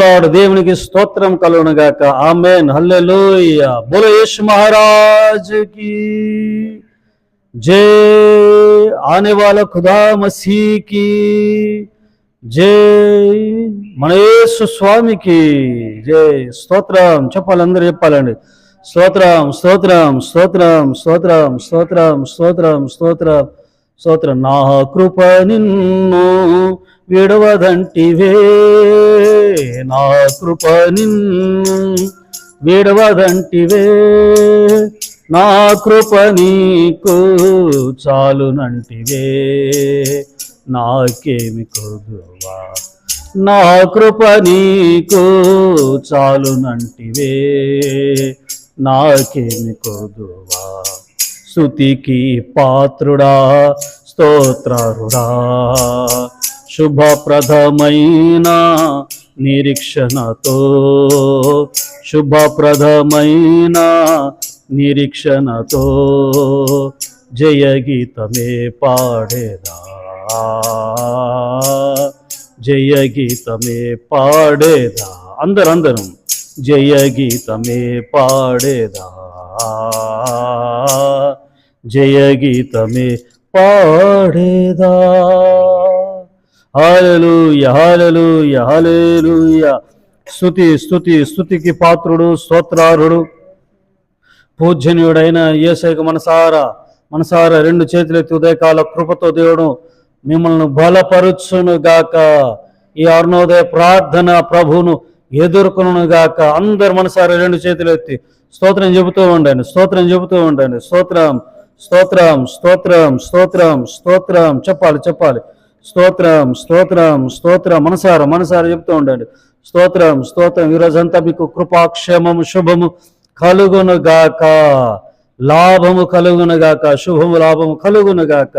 Lord. దేవునికి స్తోత్రం కలుగును గాక. ఆమేన్. హల్లెలూయా. బోలో యేసు మహారాజ్ की जय. आने वाला खुदा मसीह की जय. మన యేసు స్వామికి జై. స్తోత్రం చెప్పాలి, అందరూ చెప్పాలండి. స్తోత్రం స్తోత్రం స్తోత్రం స్తోత్రం స్తోత్రం స్తోత్రం స్తోత్రం స్తోత్రం. నా కృప నిన్ను విడవదంటివే, నా కృప నిన్ను విడవదంటివే, నా కృప నీకు చాలునంటివే, నాకేమి కొదువా, నా కృప నీకు చాలునంటివే, నాకేమి కొదువా. స్తుతికి పాత్రుడా, స్తోత్రుడా, శుభప్రదమైన నిరీక్షణతో, శుభప్రదమైన నిరీక్షణతో జయగీతమే పాడేదా, జయగీతమే పాడేదా. అందరం జయగీతమే పాడేదా, జయగీతమే పాడేదా. హల్లెలూయా హల్లెలూయా హల్లెలూయా. స్తుతి స్తుతి స్తుతికి పాత్రుడు, స్తోత్రారుడు, పూజనీయుడైన యేసయ్యకు మనసారా రెండు చేతులెత్తి ఉదయకాల కృపతో దేవుడు మిమ్మల్ని బలపరుచును గాక. ఈ అరుణోదయ ప్రార్థన ప్రభువును ఎదుర్కొను గాక. అందరు మనసారా రెండు చేతులు ఎత్తి స్తోత్రం చెబుతూ ఉండండి, స్తోత్రం చెబుతూ ఉండండి. స్తోత్రం స్తోత్రం స్తోత్రం స్తోత్రం స్తోత్రం చెప్పాలి. స్తోత్రం స్తోత్రం స్తోత్రం మనసారా చెబుతూ ఉండండి. స్తోత్రం స్తోత్రం. ఈరోజంతా మీకు కృపాక్షేమము శుభము కలుగును గాక, లాభము కలుగును గాక, శుభము లాభము కలుగును గాక,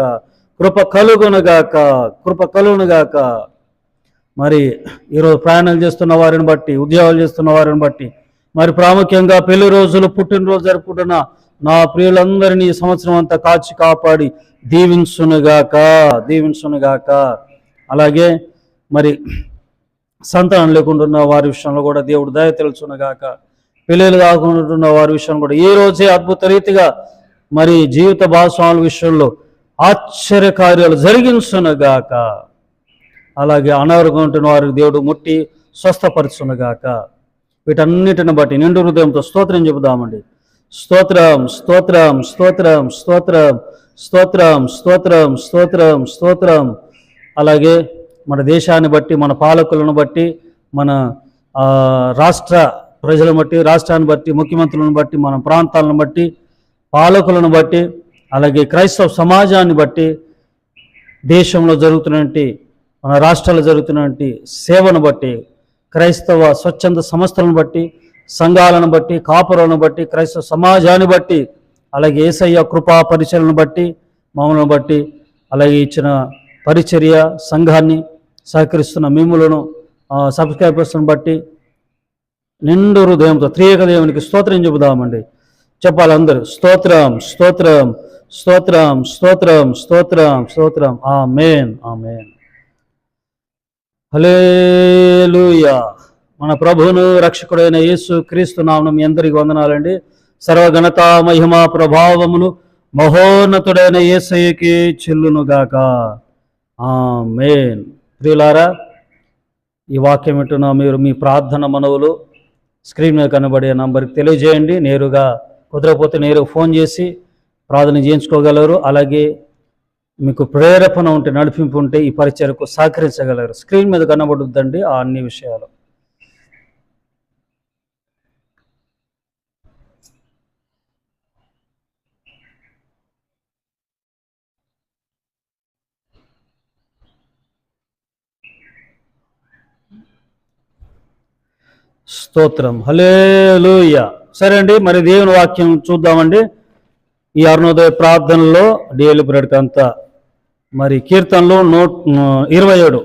కృప కలుగును గాక, కృప కలుగును గాక. మరి ఈరోజు ప్రయాణాలు చేస్తున్న వారిని బట్టి, ఉద్యోగాలు చేస్తున్న వారిని బట్టి, మరి ప్రాముఖ్యంగా పెళ్లి రోజులు, పుట్టినరోజు జరుపుకుంటున్న నా ప్రియులందరినీ ఈ సంవత్సరం అంతా కాచి కాపాడి దీవించునుగాక. అలాగే మరి సంతానం లేకుండా వారి విషయంలో కూడా దేవుడు దయ తెలుసునుగాక. పిల్లలు కాకుండా వారి విషయంలో కూడా ఈ రోజే అద్భుత రీతిగా మరి జీవిత భాగస్వాముల విషయంలో ఆశ్చర్య కార్యాలు జరిగించునుగాక. అలాగే అనారోగ్యం ఉంటున్న వారికి దేవుడు ముట్టి స్వస్థపరచునుగాక. వీటన్నిటిని బట్టి నిండు హృదయంతో స్తోత్రం చెబుదామండి. స్తోత్రం స్తోత్రం స్తోత్రం స్తోత్రం స్తోత్రం స్తోత్రం స్తోత్రం స్తోత్రం. అలాగే మన దేశాన్ని బట్టి, మన పాలకులను బట్టి, మన రాష్ట్ర ప్రజలను బట్టి, రాష్ట్రాన్ని బట్టి, ముఖ్యమంత్రులను బట్టి, మన ప్రాంతాలను బట్టి, పాలకులను బట్టి, అలాగే క్రైస్తవ సమాజాన్ని బట్టి, దేశంలో జరుగుతున్నటువంటి, మన రాష్ట్రాల్లో జరుగుతున్నటువంటి సేవను బట్టి, క్రైస్తవ స్వచ్ఛంద సంస్థలను బట్టి, సంఘాలను బట్టి, కాపురాలను బట్టి, క్రైస్తవ సమాజాన్ని బట్టి, అలాగే యేసయ్య కృపా పరిచర్యలను బట్టి, మమ్మల్ని బట్టి, అలాగే ఇచ్చిన పరిచర్య సంఘాన్ని సహకరిస్తున్న మిమ్ములను సబ్స్క్రైబర్స్ను బట్టి నిండు హృదయంతో త్రియేక దేవునికి స్తోత్రం చెబుదామండి. చెప్పాలి అందరూ. స్తోత్రం స్తోత్రం స్తోత్రం స్తోత్రం స్తోత్రం స్తోత్రం. ఆమేన్ ఆమేన్. హల్లెలూయా. మన ప్రభువును రక్షకుడైన యేసు క్రీస్తు నామమున మీ అందరికీ వందనాలండి. సర్వఘనత మహిమ ప్రభావములు మహోన్నతుడైన యేసయ్యకి చెల్లునుగాక. ఆమేన్. ప్రియులారా, ఈ వాక్యం వింటున్న మీరు మీ ప్రార్థన మనవులు స్క్రీన్ మీద కనబడే నంబర్కి తెలియజేయండి. నేరుగా కుదరకపోతే నేరుగా ఫోన్ చేసి ప్రార్థన చేయించుకోగలరు. అలాగే మీకు ప్రేరేపణ ఉంటే, నడిపింపు ఉంటే ఈ పరిచర్యకు సహకరించగలరు. స్క్రీన్ మీద కనబడుద్దండి ఆ అన్ని విషయాలు. స్తోత్రం. హల్లెలూయా. సరే అండి, మరి దేవుని వాక్యం చూద్దామండి. ఈ అరుణోదయ ప్రార్థనలో డైలీ బ్రెడ్కి అంతా మరి కీర్తనలో 27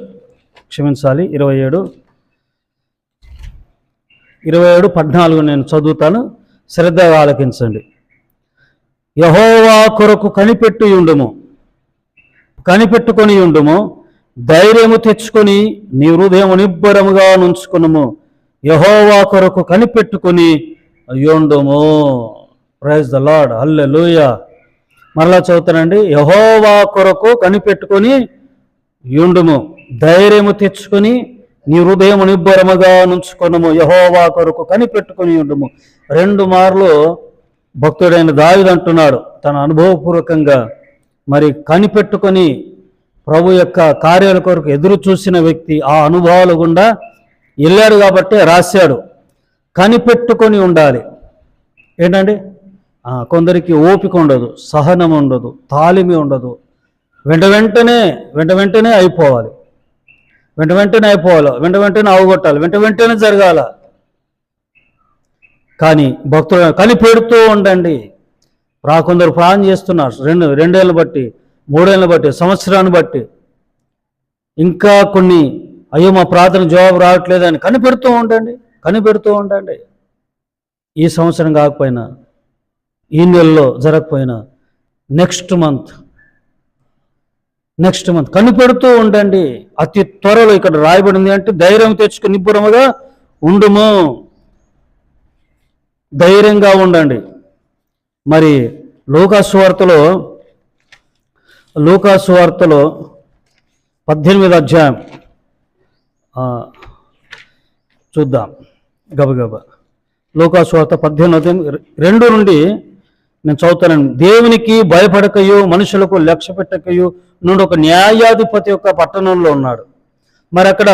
14 నేను చదువుతాను, శ్రద్ధగా ఆలకించండి. యెహోవా కొరకు కనిపెట్టుకొని ఉండుము, ధైర్యము తెచ్చుకొని నీ హృదయము నిబ్బరముగా నుంచుకునుము. యెహోవా కొరకు కనిపెట్టుకొని యుండుము. ప్రైజ్ ద లార్డ్, హల్లెలూయా. మరలా చదువుతానండి. యెహోవా కొరకు కనిపెట్టుకొని యుండుము, ధైర్యము తెచ్చుకొని నీ హృదయం నిబ్బరముగా నుంచుకొనుము, యెహోవా కొరకు కనిపెట్టుకొని యుండుము. 2 మార్లు భక్తుడైన దావీదు అంటున్నాడు తన అనుభవపూర్వకంగా. మరి కనిపెట్టుకొని ప్రభు యొక్క కార్యాల కొరకు ఎదురు చూసిన వ్యక్తి ఆ అనుభవాల గుండా వెళ్ళాడు కాబట్టి రాశాడు. కనిపెట్టుకొని ఉండాలి. ఏంటండి, కొందరికి ఓపిక ఉండదు, సహనం ఉండదు, తాలిమి ఉండదు. వెంట వెంటనే అయిపోవాలి, వెంట వెంటనే అవగొట్టాలి, వెంట వెంటనే జరగాల. కానీ భక్తులు కనిపెడుతూ ఉండండి. కొందరు ప్రాణం చేస్తున్నారు 2 ఏళ్ళని బట్టి, 3 ఏళ్ళని బట్టి, సంవత్సరాన్ని బట్టి. ఇంకా కొన్ని అయ్యో మా ప్రార్థన జవాబు రావట్లేదని కనిపెడుతూ ఉండండి. ఈ సంవత్సరం కాకపోయినా, ఈ నెలలో జరగకపోయినా నెక్స్ట్ మంత్ కనిపెడుతూ ఉండండి. అతి త్వరలో ఇక్కడ రాయబడింది అంటే ధైర్యం తెచ్చుకుని నిబ్బరముగా ఉండుము, ధైర్యంగా ఉండండి. మరి లూకాసు వార్తలో 18వ అధ్యాయం చూద్దాం గబగబా. లూకాసు వార్త 18:2 నుండి నేను చదువుతానండి. దేవునికి భయపడకయు మనుషులకు లక్ష్య పెట్టకయు నుండి ఒక న్యాయాధిపతి యొక్క పట్టణంలో ఉన్నాడు. మరి అక్కడ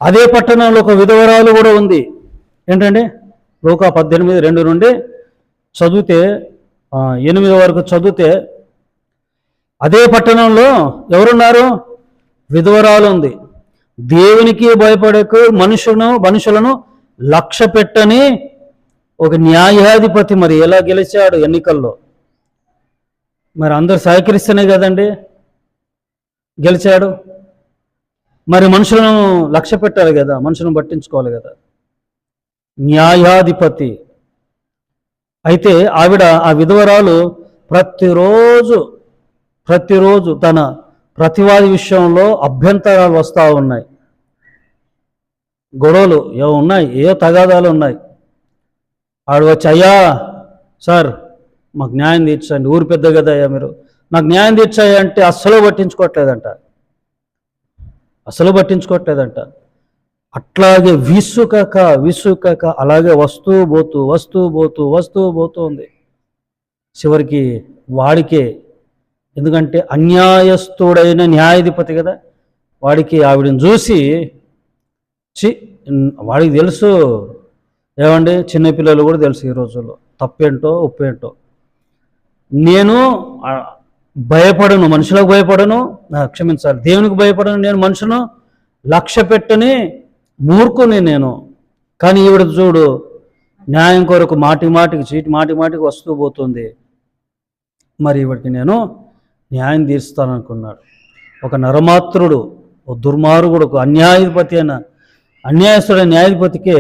అదే పట్టణంలో ఒక విధవరాలు కూడా ఉంది. ఏంటంటే లూకా 18:2 నుండి చదివితే 8 వరకు చదివితే అదే పట్టణంలో ఎవరున్నారు? విధవరాలు ఉంది. దేవునికి భయపడకు మనుషులను లక్ష్య పెట్టని ఒక న్యాయాధిపతి మరి ఎలా గెలిచాడు ఎన్నికల్లో? మరి అందరు సహకరిస్తేనే కదండి గెలిచాడు. మరి మనుషులను లక్ష్య పెట్టాలి కదా, మనుషులను పట్టించుకోవాలి కదా. న్యాయాధిపతి అయితే ఆ విధవరాలు ప్రతిరోజు తన ప్రతివాది విషయంలో అభ్యంతరాలు వస్తూ ఉన్నాయి, గొడవలు ఉన్నాయి, తగాదాలు ఉన్నాయి. ఆడు వచ్చి, అయ్యా సార్ మాకు న్యాయం తీర్చండి, ఊరు పెద్ద కదా అయ్యా మీరు నాకు న్యాయం తీర్చాయి అంటే అస్సలు పట్టించుకోవట్లేదంట. అట్లాగే విసుకక అలాగే వస్తూ పోతూ ఉంది. చివరికి వాడికే, ఎందుకంటే అన్యాయస్తుడైన న్యాయాధిపతి కదా, వాడికి ఆవిడని చూసి వాడికి తెలుసు. ఏమండి, చిన్నపిల్లలు కూడా తెలుసు ఈ రోజుల్లో తప్పేంటో ఒప్పేంటో. నేను భయపడను, మనుషులకు భయపడను, క్షమించాలి, దేవునికి భయపడను, నేను మనుషును లక్ష్య పెట్టని మూర్ఖుని నేను. కానీ ఈవిడ చూడు, న్యాయం కొరకు మాటికి వస్తూ పోతుంది. మరి ఈవిడికి నేను న్యాయం తీరుస్తాననుకున్నాడు. ఒక నరమాత్రుడు, ఒక దుర్మార్గుడు, ఒక అన్యాయస్తుడైన న్యాయాధిపతికే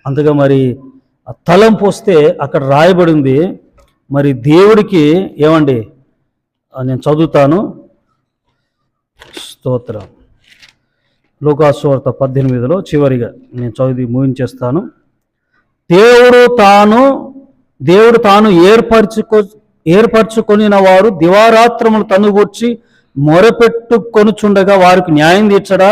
అంతగా మరి తలంపు వస్తే అక్కడ రాయబడింది. మరి దేవుడికి ఏమండి, నేను చదువుతాను, స్తోత్రం. లూకాసు వార్త 18లో చివరిగా నేను చదివి ముగించేస్తాను. దేవుడు తాను ఏర్పరచుకొనిన వారు దివారాత్రములు తనుగూర్చి మొరపెట్టుకొనుచుండగా వారికి న్యాయం తీర్చడా?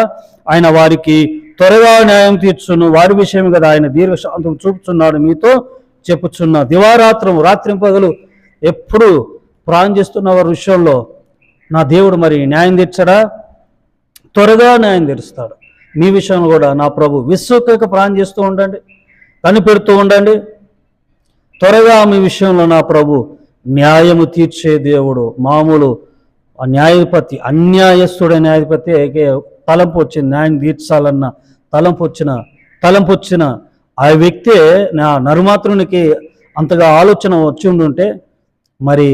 ఆయన వారికి త్వరగా న్యాయం తీర్చును. వారి విషయం కదా ఆయన దీర్ఘశాంతం చూపుచున్నాడు మీతో చెప్పుచున్నా. దివారాత్రము, రాత్రింపగలు ఎప్పుడు ప్రాణం చేస్తున్న వారి విషయంలో నా దేవుడు మరి న్యాయం తీర్చడా? త్వరగా న్యాయం తీరుస్తాడు. మీ విషయంలో కూడా నా ప్రభు విశ్వక ప్రాణం చేస్తూ ఉండండి, కనిపెడుతూ ఉండండి. త్వరగా మీ విషయంలో నా ప్రభు న్యాయము తీర్చే దేవుడు. మామూలు అన్యాయస్తుడైన న్యాయాధిపతి తలంపు వచ్చింది, న్యాయం తీర్చాలన్న తలంపు వచ్చిన ఆ వ్యక్తే నా నరుమాత్రునికి అంతగా ఆలోచన వచ్చి ఉండుంటే మరి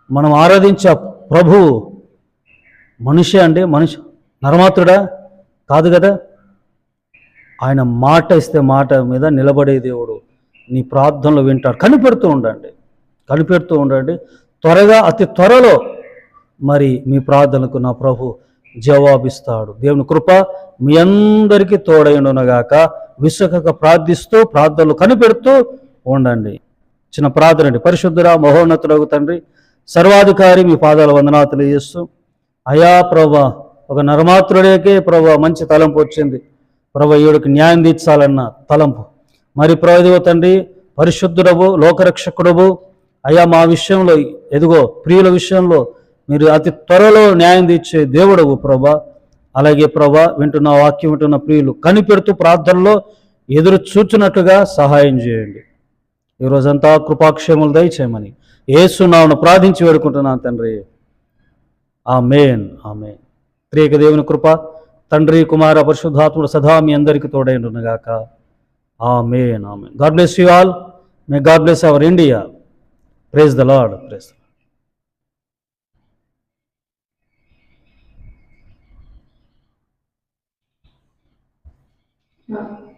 మనం ఆరాధించే ప్రభు మనిషి నరమాత్రుడా కాదు కదా. ఆయన మాట ఇస్తే మాట మీద నిలబడే దేవుడు. నీ ప్రార్థనలు వింటాడు. కనిపెడుతూ ఉండండి. త్వరగా, అతి త్వరలో మరి మీ ప్రార్థనకు నా ప్రభు జవాబిస్తాడు. దేవుని కృప మీ అందరికీ తోడైండునగాక. విసుకక ప్రార్థిస్తూ ప్రార్థనలు కనిపెడుతూ ఉండండి. చిన్న ప్రార్థన అండి. పరిశుద్ధుడా మహోన్నతుడగు తండ్రి, సర్వాధికారి, మీ పాదాల వందనాలు తెలియజేస్తూ, అయా ప్రభా, ఒక నరమాత్రుడికే ప్రభా మంచి తలంపు వచ్చింది. ప్రభా ఈవిడికి న్యాయం తీర్చాలన్న తలంపు. మరి ప్రభు తండ్రి, పరిశుద్ధుడవు, లోకరక్షకుడవు, అయా మా విషయంలో, ఎదుగో ప్రియుల విషయంలో మీరు అతి త్వరలో న్యాయం తీర్చే దేవుడవు ప్రభా. అలాగే ప్రభా, వింటున్న వాక్యం వింటున్న ప్రియులు కనిపెడుతూ ప్రార్థనలో ఎదురు చూచున్నట్టుగా సహాయం చేయండి. ఈరోజంతా కృపాక్షేములు దయచేయమని యేసు నామమున ప్రార్థించి వేడుకుంటున్నాను తండ్రి. ఆమేన్, ఆమేన్. త్రియేక దేవుని కృప, తండ్రి, కుమార, పరిశుద్ధాత్ముడు సదా మీ అందరికీ తోడైండునుగాక. Amen, amen. God bless you all. May God bless our India. Praise the Lord. Praise. No.